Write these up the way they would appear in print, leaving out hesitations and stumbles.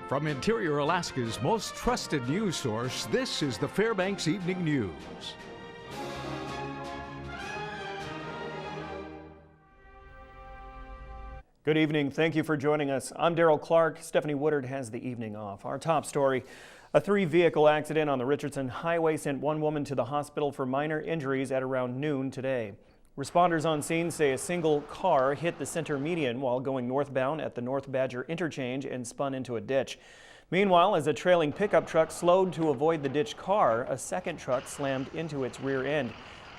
From Interior Alaska's most trusted news source, this is the Fbx Evening News. Good evening. Thank you for joining us. I'm Daryl Clark. Stephanie Woodard has the evening off. Our top story, a 3-vehicle accident on the Richardson Highway sent one woman to the hospital for minor injuries at around noon today. Responders on scene say a single car hit the center median while going northbound at the North Badger interchange and spun into a ditch. Meanwhile, as a trailing pickup truck slowed to avoid the ditched car, a second truck slammed into its rear end.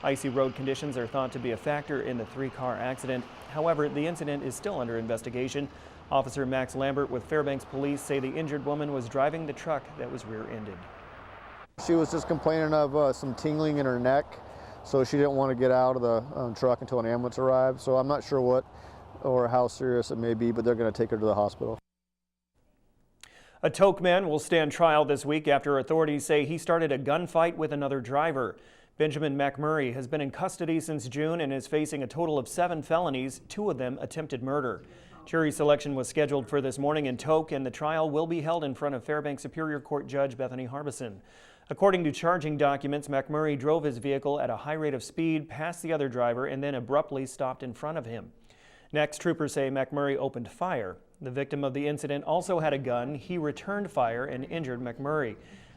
Icy road conditions are thought to be a factor in the 3-car accident. However, the incident is still under investigation. Officer Max Lambert with Fairbanks Police say the injured woman was driving the truck that was rear-ended. She was just complaining of some tingling in her neck, so she didn't want to get out of the truck until an ambulance arrived. So I'm not sure what or how serious it may be, but they're going to take her to the hospital. A Tok man will stand trial this week after authorities say he started a gunfight with another driver. Benjamin McMurray has been in custody since June and is facing a total of 7 felonies, 2 of them attempted murder. Jury selection was scheduled for this morning in Tok, and the trial will be held in front of Fairbanks Superior Court Judge Bethany Harbison. According to charging documents, McMurray drove his vehicle at a high rate of speed past the other driver and then abruptly stopped in front of him. Next, troopers say McMurray opened fire. The victim of the incident also had a gun. He returned fire and injured McMurray.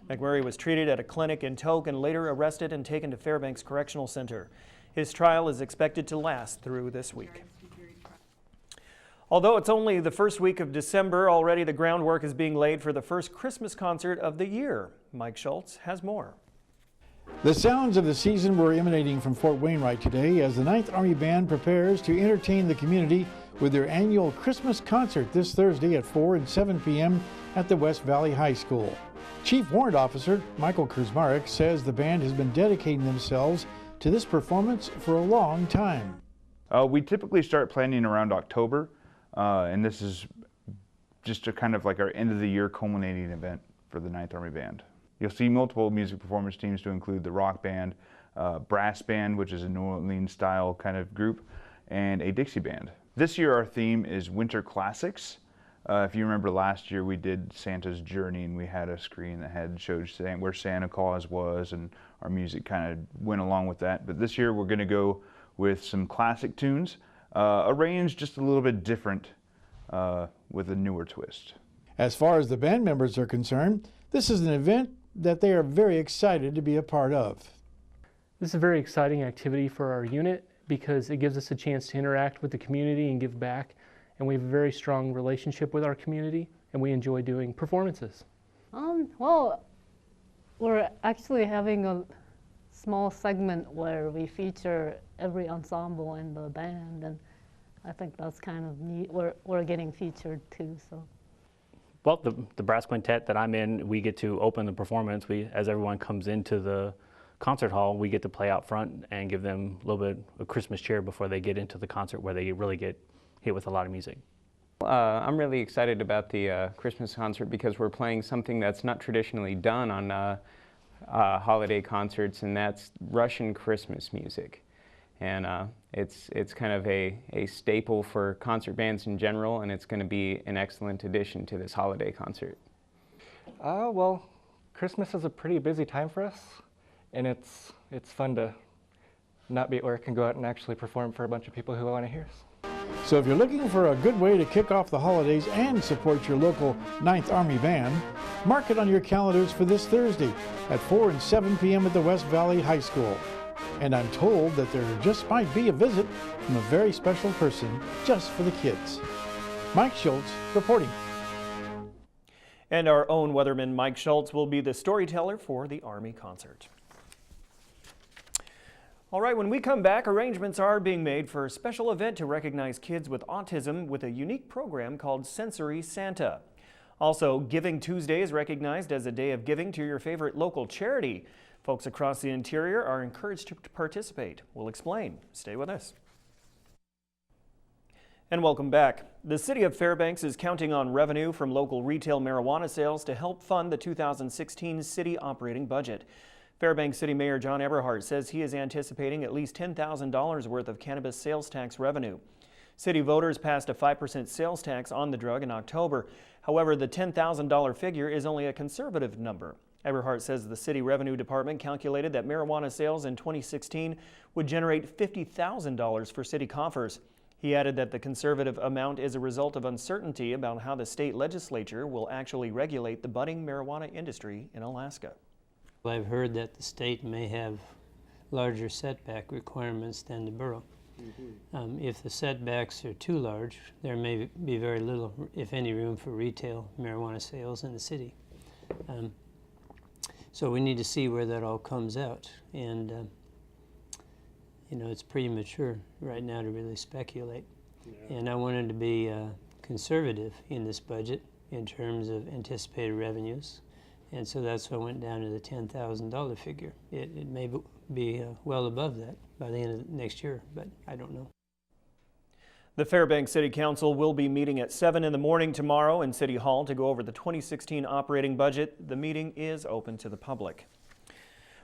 McMurray was treated at a clinic in Tok and later arrested and taken to Fairbanks Correctional Center. His trial is expected to last through this week. Although it's only the first week of December, already the groundwork is being laid for the first Christmas concert of the year. Mike Schultz has more. The sounds of the season were emanating from Fort Wainwright today as the 9th Army Band prepares to entertain the community with their annual Christmas concert this Thursday at 4 and 7 p.m. at the West Valley High School. Chief Warrant Officer Michael Kurzmarek says the band has been dedicating themselves to this performance for a long time. We typically start planning around October, and this is just a kind of like our end of the year culminating event for the 9th Army Band. You'll see multiple music performance teams to include the rock band, brass band, which is a New Orleans style kind of group, and a Dixie band. This year our theme is Winter Classics. If you remember last year we did Santa's Journey and we had a screen that showed where Santa Claus was, and our music kind of went along with that. But this year we're going to go with some classic tunes, arranged just a little bit different with a newer twist. As far as the band members are concerned, this is an event that they are very excited to be a part of. This is a very exciting activity for our unit because it gives us a chance to interact with the community and give back. And we have a very strong relationship with our community, and we enjoy doing performances. Well, we're actually having a small segment where we feature every ensemble in the band, and I think that's kind of neat. We're getting featured too, so. Well, the brass quintet that I'm in, we get to open the performance. As everyone comes into the concert hall, we get to play out front and give them a little bit of Christmas cheer before they get into the concert where they really get hit with a lot of music. I'm really excited about the Christmas concert because we're playing something that's not traditionally done on holiday concerts, and that's Russian Christmas music. And it's kind of a staple for concert bands in general, and it's going to be an excellent addition to this holiday concert. Well, Christmas is a pretty busy time for us, and it's fun to not be at work and go out and actually perform for a bunch of people who want to hear us. So if you're looking for a good way to kick off the holidays and support your local 9th Army Band, mark it on your calendars for this Thursday at 4 and 7 p.m. at the West Valley High School. And I'm told that there just might be a visit from a very special person just for the kids. Mike Schultz reporting. And our own weatherman Mike Schultz will be the storyteller for the Army concert. All right, when we come back, arrangements are being made for a special event to recognize kids with autism with a unique program called Sensory Santa. Also, Giving Tuesday is recognized as a day of giving to your favorite local charity. Folks across the interior are encouraged to participate. We'll explain. Stay with us. And welcome back. The City of Fairbanks is counting on revenue from local retail marijuana sales to help fund the 2016 city operating budget. Fairbanks City Mayor John Eberhardt says he is anticipating at least $10,000 worth of cannabis sales tax revenue. City voters passed a 5% sales tax on the drug in October. However, the $10,000 figure is only a conservative number. Eberhardt says the city revenue department calculated that marijuana sales in 2016 would generate $50,000 for city coffers. He added that the conservative amount is a result of uncertainty about how the state legislature will actually regulate the budding marijuana industry in Alaska. I've heard that the state may have larger setback requirements than the borough. If the setbacks are too large, there may be very little, if any, room for retail marijuana sales in the city. So we need to see where that all comes out. And you know, it's premature right now to really speculate. Yeah. And I wanted to be conservative in this budget in terms of anticipated revenues. And so that's why I went down to the $10,000 figure. It may be well above that by the end of next year, but I don't know. The Fairbanks City Council will be meeting at 7 in the morning tomorrow in City Hall to go over the 2016 operating budget. The meeting is open to the public.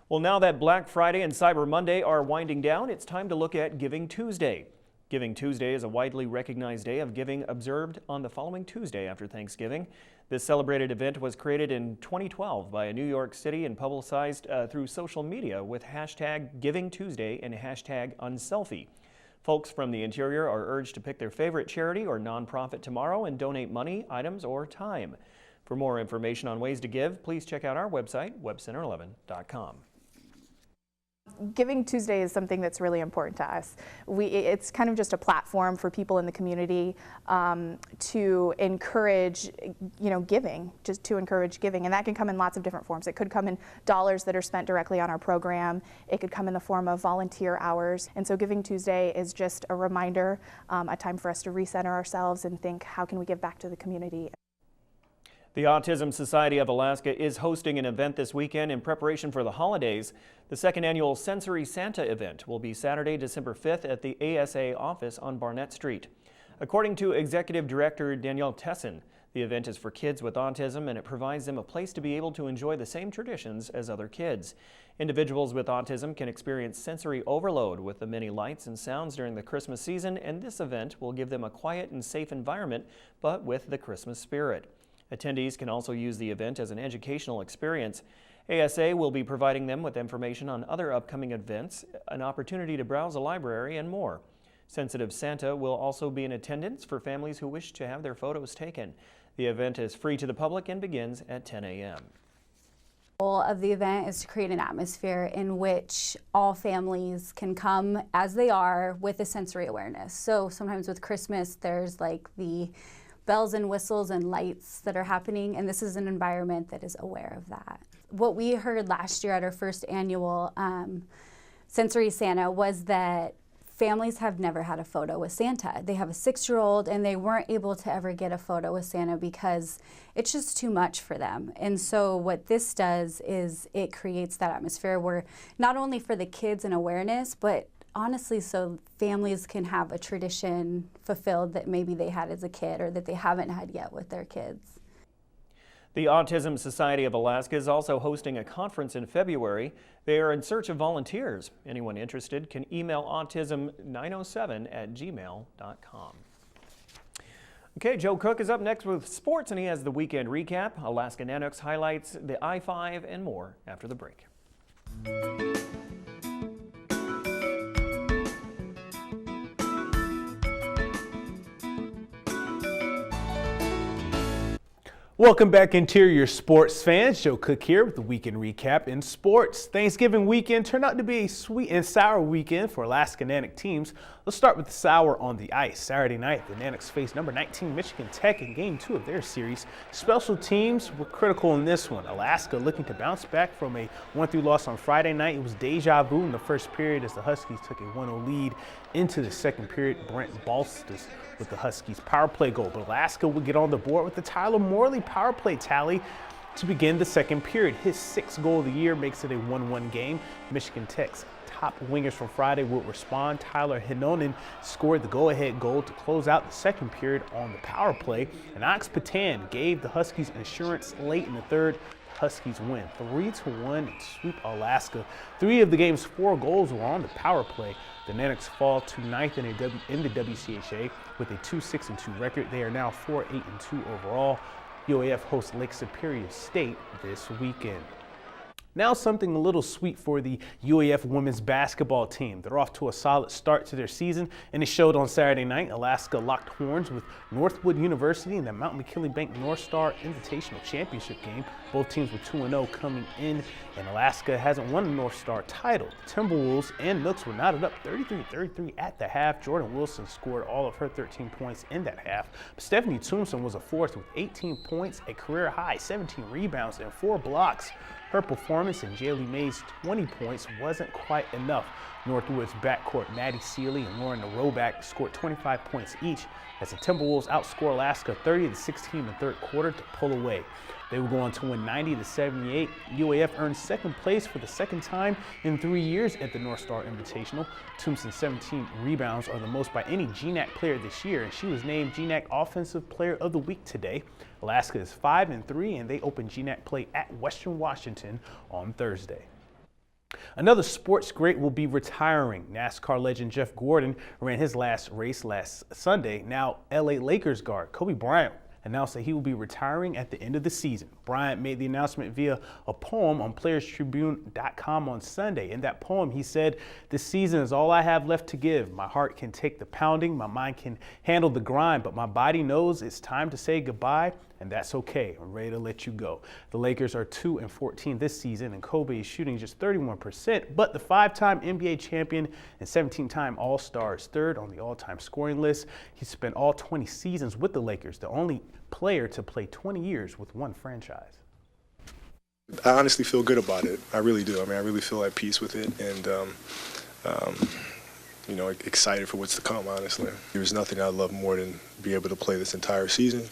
Well, now that Black Friday and Cyber Monday are winding down, it's time to look at Giving Tuesday. Giving Tuesday is a widely recognized day of giving observed on the following Tuesday after Thanksgiving. This celebrated event was created in 2012 by New York City and publicized through social media with hashtag Giving Tuesday and hashtag Unselfie. Folks from the interior are urged to pick their favorite charity or nonprofit tomorrow and donate money, items, or time. For more information on ways to give, please check out our website, webcenter11.com. Giving Tuesday is something that's really important to us. It's kind of just a platform for people in the community to encourage, giving, just to encourage giving. And that can come in lots of different forms. It could come in dollars that are spent directly on our program. It could come in the form of volunteer hours. And so Giving Tuesday is just a reminder, a time for us to recenter ourselves and think, how can we give back to the community? The Autism Society of Alaska is hosting an event this weekend in preparation for the holidays. The second annual Sensory Santa event will be Saturday, December 5th at the ASA office on Barnett Street. According to Executive Director Danielle Tesson, the event is for kids with autism and it provides them a place to be able to enjoy the same traditions as other kids. Individuals with autism can experience sensory overload with the many lights and sounds during the Christmas season, and this event will give them a quiet and safe environment, but with the Christmas spirit. Attendees can also use the event as an educational experience. ASA will be providing them with information on other upcoming events, an opportunity to browse a library, and more. Sensitive Santa will also be in attendance for families who wish to have their photos taken. The event is free to the public and begins at 10 a.m. The goal of the event is to create an atmosphere in which all families can come as they are with a sensory awareness. So sometimes with Christmas, there's like the bells and whistles and lights that are happening, and this is an environment that is aware of that. What we heard last year at our first annual Sensory Santa was that families have never had a photo with Santa. They have a 6-year-old and they weren't able to ever get a photo with Santa because it's just too much for them. And so what this does is it creates that atmosphere where not only for the kids and awareness, but honestly, so families can have a tradition fulfilled that maybe they had as a kid or that they haven't had yet with their kids. The Autism Society of Alaska is also hosting a conference in February. They are in search of volunteers. Anyone interested can email autism907@gmail.com. Okay, Joe Cook is up next with sports, and he has the weekend recap, Alaska Nanox highlights, the I-5, and more after the break. Welcome back, Interior Sports fans. Joe Cook here with the weekend recap in sports. Thanksgiving weekend turned out to be a sweet and sour weekend for Alaska Nanox teams. Let's start with the sour on the ice. Saturday night, the Nanox faced number 19 Michigan Tech in Game 2 of their series. Special teams were critical in this one. Alaska looking to bounce back from a 1-3 loss on Friday night. It was deja vu in the first period as the Huskies took a 1-0 lead into the second period. Brent Balstus with the Huskies' power play goal, but Alaska would get on the board with the Tyler Morley power play tally to begin the second period. His 6th goal of the year makes it a 1-1 game. Michigan Tech's top wingers from Friday would respond. Tyler Hinonen scored the go-ahead goal to close out the second period on the power play, and Alex Patan gave the Huskies insurance late in the third. Huskies win 3-1 and sweep Alaska. 3 of the game's 4 goals were on the power play. The Nanooks fall to 9th in the WCHA with a 2-6-2 record. They are now 4-8-2 overall. UAF hosts Lake Superior State this weekend. Now something a little sweet for the UAF women's basketball team. They're off to a solid start to their season, and it showed on Saturday night. Alaska locked horns with Northwood University in the Mount McKinley Bank North Star Invitational Championship game. Both teams were 2-0 coming in, and Alaska hasn't won the North Star title. The Timberwolves and Nooks were knotted up 33-33 at the half. Jordan Wilson scored all of her 13 points in that half. But Stephanie Tombson was a force with 18 points, a career high, 17 rebounds, and 4 blocks. Her performance and Jaylee May's 20 points wasn't quite enough. Northwood's backcourt Maddie Seeley and Lauren Roback scored 25 points each as the Timberwolves outscored Alaska 30-16 in the third quarter to pull away. They would go on to win 90-78. UAF earned second place for the second time in 3 years at the North Star Invitational. Tombson's 17 rebounds are the most by any GNAC player this year, and she was named GNAC Offensive Player of the Week today. Alaska is 5-3, and they open GNAC play at Western Washington on Thursday. Another sports great will be retiring. NASCAR legend Jeff Gordon ran his last race last Sunday. Now LA Lakers guard Kobe Bryant announced that he will be retiring at the end of the season. Bryant made the announcement via a poem on playerstribune.com on Sunday. In that poem, he said, "This season is all I have left to give. My heart can take the pounding, my mind can handle the grind, but my body knows it's time to say goodbye, and that's okay. I'm ready to let you go." The Lakers are 2-14 this season, and Kobe is shooting just 31%, but the 5-time NBA champion and 17-time All-Star is third on the all-time scoring list. He spent all 20 seasons with the Lakers, the only player to play 20 years with one franchise. I honestly feel good about it. I really do. I mean, I really feel at peace with it, and you know, excited for what's to come, honestly. There's nothing I love more than be able to play this entire season,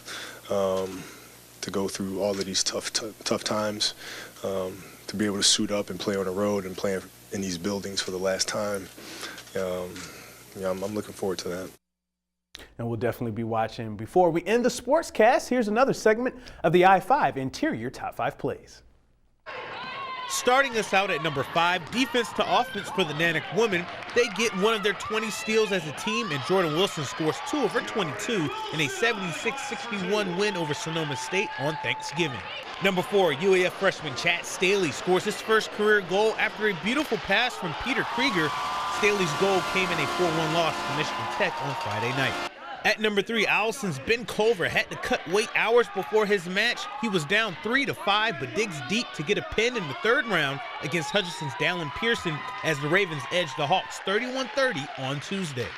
to go through all of these tough times, to be able to suit up and play on the road and play in these buildings for the last time. I'm looking forward to that. And we'll definitely be watching. Before we end the sportscast, here's another segment of the I-5 Interior Top 5 Plays. Starting us out at number 5, defense to offense for the Nanook women. They get one of their 20 steals as a team, and Jordan Wilson scores 2 of her 22 in a 76-61 win over Sonoma State on Thanksgiving. Number 4, UAF freshman Chad Staley scores his first career goal after a beautiful pass from Peter Krieger. Staley's goal came in a 4-1 loss to Michigan Tech on Friday night. At number 3, Allison's Ben Culver had to cut weight hours before his match. He was down 3-5, but digs deep to get a pin in the third round against Hutchinson's Dallin Pearson as the Ravens edged the Hawks 31-30 on Tuesday.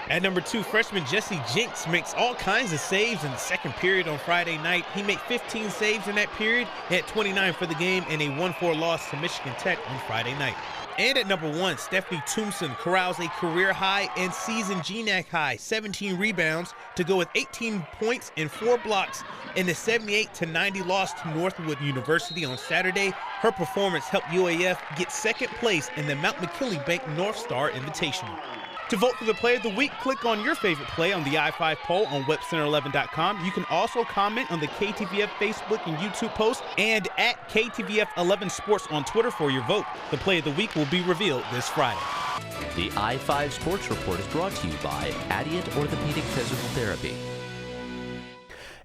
At number 2, freshman Jesse Jinks makes all kinds of saves in the second period on Friday night. He made 15 saves in that period, had 29 for the game, and a 1-4 loss to Michigan Tech on Friday night. And at number 1, Stephanie Tombson corrals a career high and season GNAC high, 17 rebounds to go with 18 points and 4 blocks in the 78-90 loss to Northwood University on Saturday. Her performance helped UAF get second place in the Mount McKinley Bank North Star Invitational. To vote for the play of the week, click on your favorite play on the I-5 poll on webcenter11.com. You can also comment on the KTVF Facebook and YouTube post and at KTVF11 Sports on Twitter for your vote. The play of the week will be revealed this Friday. The I-5 Sports Report is brought to you by Adient Orthopedic Physical Therapy.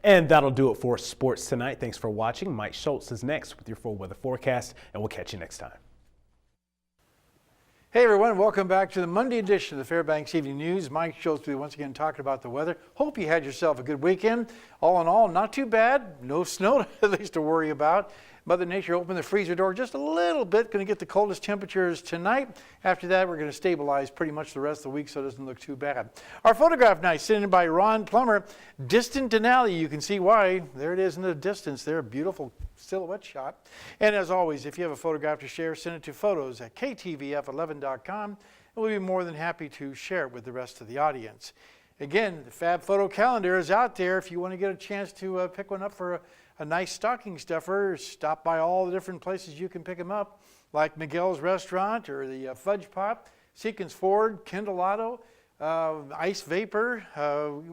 And that'll do it for sports tonight. Thanks for watching. Mike Schultz is next with your full weather forecast, and we'll catch you next time. Hey everyone, welcome back to the Monday edition of the Fbx Evening News. Mike Schultz will be once again talking about the weather. Hope you had yourself a good weekend. All in all, not too bad. No snow at least to worry about. Mother Nature opened the freezer door just a little bit. Going to get the coldest temperatures tonight. After that, we're going to stabilize pretty much the rest of the week, so it doesn't look too bad. Our photograph night sent in by Ron Plummer. Distant Denali, you can see why. There it is in the distance there. Beautiful silhouette shot. And as always, if you have a photograph to share, send it to photos@ktvf11.com. And we'll be more than happy to share it with the rest of the audience. Again, the Fab Photo Calendar is out there. If you want to get a chance to pick one up for a nice stocking stuffer, stop by all the different places you can pick them up, like Miguel's Restaurant or the Fudge Pop, Seekins Ford, Kindle Ice Vapor.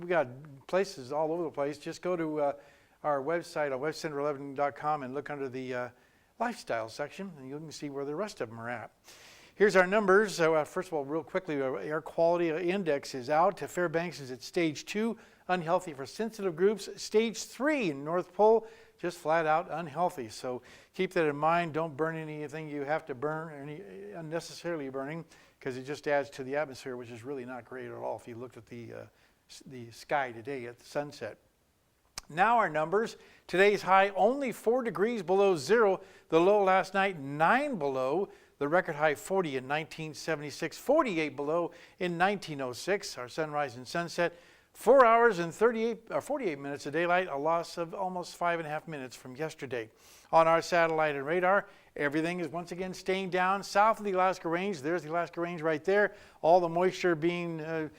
We got places all over the place. Just go to our website on webcenter11.com and look under the lifestyle section, and you can see where the rest of them are at. Here's our numbers. First of all, real quickly, our air quality index is out. Fairbanks is at stage 2, unhealthy for sensitive groups. Stage 3 in North Pole, just flat out unhealthy. So keep that in mind. Don't burn anything you have to burn, any unnecessarily burning, because it just adds to the atmosphere, which is really not great at all if you looked at the sky today at the sunset. Now our numbers. Today's high only 4 degrees below zero. The low last night 9 below. The record high 40 in 1976, 48 below in 1906. Our sunrise and sunset, 4 hours and 48 minutes of daylight, a loss of almost 5.5 minutes from yesterday. On our satellite and radar, everything is once again staying down south of the Alaska Range. There's the Alaska Range right there. All the moisture being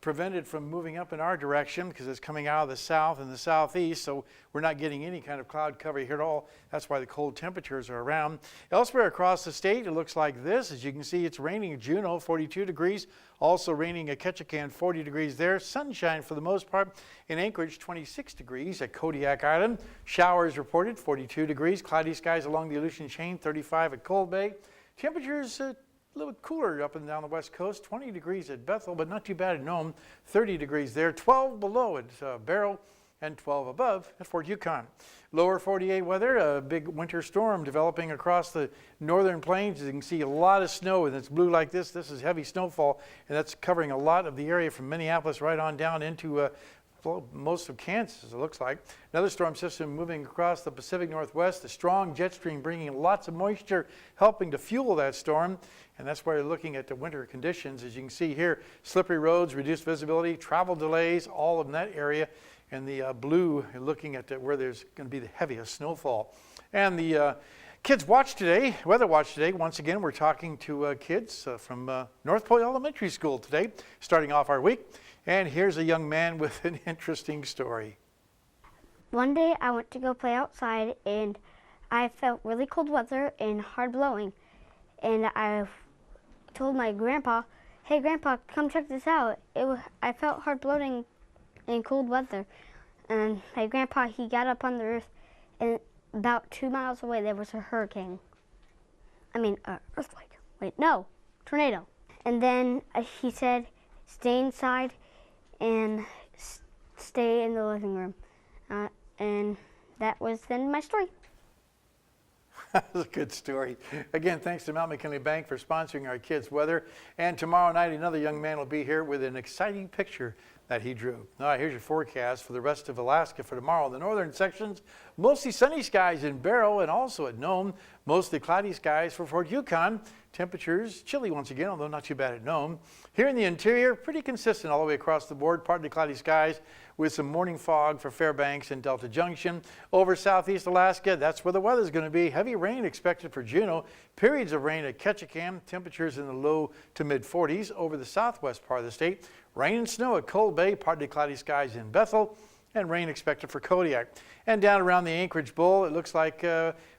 prevented from moving up in our direction because it's coming out of the south and the southeast, so we're not getting any kind of cloud cover here at all. That's why the cold temperatures are around. Elsewhere across the state, it looks like this. As you can see, it's raining in Juneau, 42 degrees. Also raining at Ketchikan, 40 degrees there. Sunshine for the most part. In Anchorage, 26 degrees. At Kodiak Island, showers reported, 42 degrees. Cloudy skies along the Aleutian Chain, 35 at Cold Bay. Temperatures a little bit cooler up and down the west coast, 20 degrees at Bethel, but not too bad at Nome, 30 degrees there, 12 below at Barrow, and 12 above at Fort Yukon. Lower 48 weather, a big winter storm developing across the northern plains. As you can see, a lot of snow, and it's blue like this. This is heavy snowfall, and that's covering a lot of the area from Minneapolis right on down into most of Kansas, it looks like. Another storm system moving across the Pacific Northwest, a strong jet stream bringing lots of moisture, helping to fuel that storm. And that's why you're looking at the winter conditions. As you can see here, slippery roads, reduced visibility, travel delays, all in that area. And the blue, looking at where there's going to be the heaviest snowfall. And the Kids Watch today, Weather Watch today, once again, we're talking to kids from North Pole Elementary School today, starting off our week. And here's a young man with an interesting story. One day I went to go play outside and I felt really cold weather and hard blowing. And I told my grandpa, "Hey grandpa, come check this out." I felt hard blowing and cold weather. And my grandpa, he got up on the roof, and about 2 miles away there was a hurricane. Earthquake. Wait, no, tornado. And then he said, "Stay inside and stay in the living room." And that was then my story. That was a good story. Again, thanks to Mount McKinley Bank for sponsoring our kids' weather. And tomorrow night, another young man will be here with an exciting picture that he drew. All right, here's your forecast for the rest of Alaska for tomorrow. The northern sections, mostly sunny skies in Barrow and also at Nome. Mostly cloudy skies for Fort Yukon. Temperatures chilly once again, although not too bad at Nome. Here in the interior, pretty consistent all the way across the board. Partly cloudy skies with some morning fog for Fairbanks and Delta Junction. Over southeast Alaska, that's where the weather's going to be. Heavy rain expected for Juneau. Periods of rain at Ketchikan. Temperatures in the low to mid 40s. Over the southwest part of the state, rain and snow at Cold Bay. Partly cloudy skies in Bethel. And rain expected for Kodiak. And down around the Anchorage Bowl, it looks like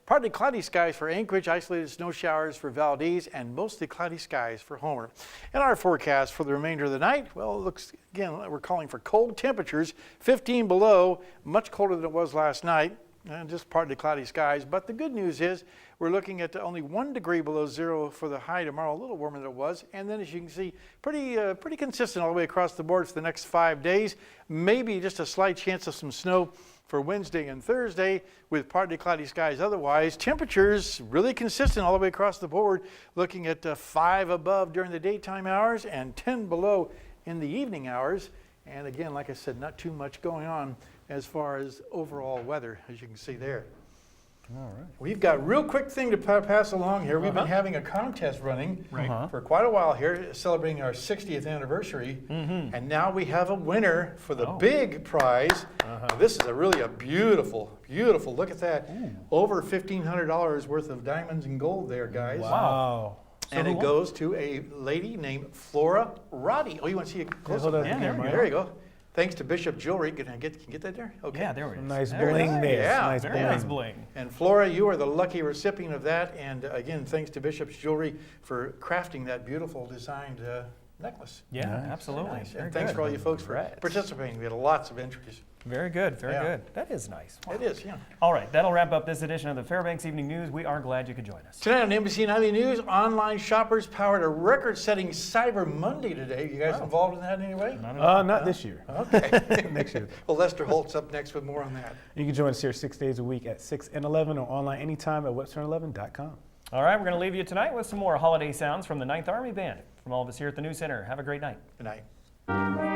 partly cloudy skies for Anchorage, isolated snow showers for Valdez, and mostly cloudy skies for Homer. And our forecast for the remainder of the night, well, it looks, again, we're calling for cold temperatures, 15 below, much colder than it was last night, and just partly cloudy skies. But the good news is we're looking at only 1 degree below zero for the high tomorrow, a little warmer than it was. And then, as you can see, pretty consistent all the way across the board for the next 5 days. Maybe just a slight chance of some snow for Wednesday and Thursday with partly cloudy skies otherwise. Temperatures really consistent all the way across the board, looking at 5 above during the daytime hours and 10 below in the evening hours. And again, like I said, not too much going on as far as overall weather, as you can see there. All right. We've got a real quick thing to pass along here. We've been having a contest running for quite a while here, celebrating our 60th anniversary. And now we have a winner for the big prize. This is really a beautiful, beautiful, look at that. Over $1,500 worth of diamonds and gold there, guys. Wow. And it goes to a lady named Flora Roddy. Oh, you want to see a close-up? Yeah, there you go. Thanks to Bishop Jewelry. Can you get that there? Okay. Yeah, there we go. Nice bling there. Yeah, Very nice bling. And Flora, you are the lucky recipient of that. And again, thanks to Bishop's Jewelry for crafting that beautiful designed necklace. Yeah, absolutely. Nice. Very And thanks good. for all you folks for Congrats. participating. We had lots of entries. Very good, very Yeah. good. That is nice. Wow. It is, yeah. All right, that'll wrap up this edition of the Fairbanks Evening News. We are glad you could join us. Tonight on NBC Nightly News, online shoppers powered a record-setting Cyber Monday today. You guys involved in that in any way? Not this year. Okay. Next year. Well, Lester Holt's up next with more on that. You can join us here 6 days a week at 6 and 11 or online anytime at webster11.com. All right, we're going to leave you tonight with some more holiday sounds from the 9th Army Band. From all of us here at the News Center, have a great night. Good night.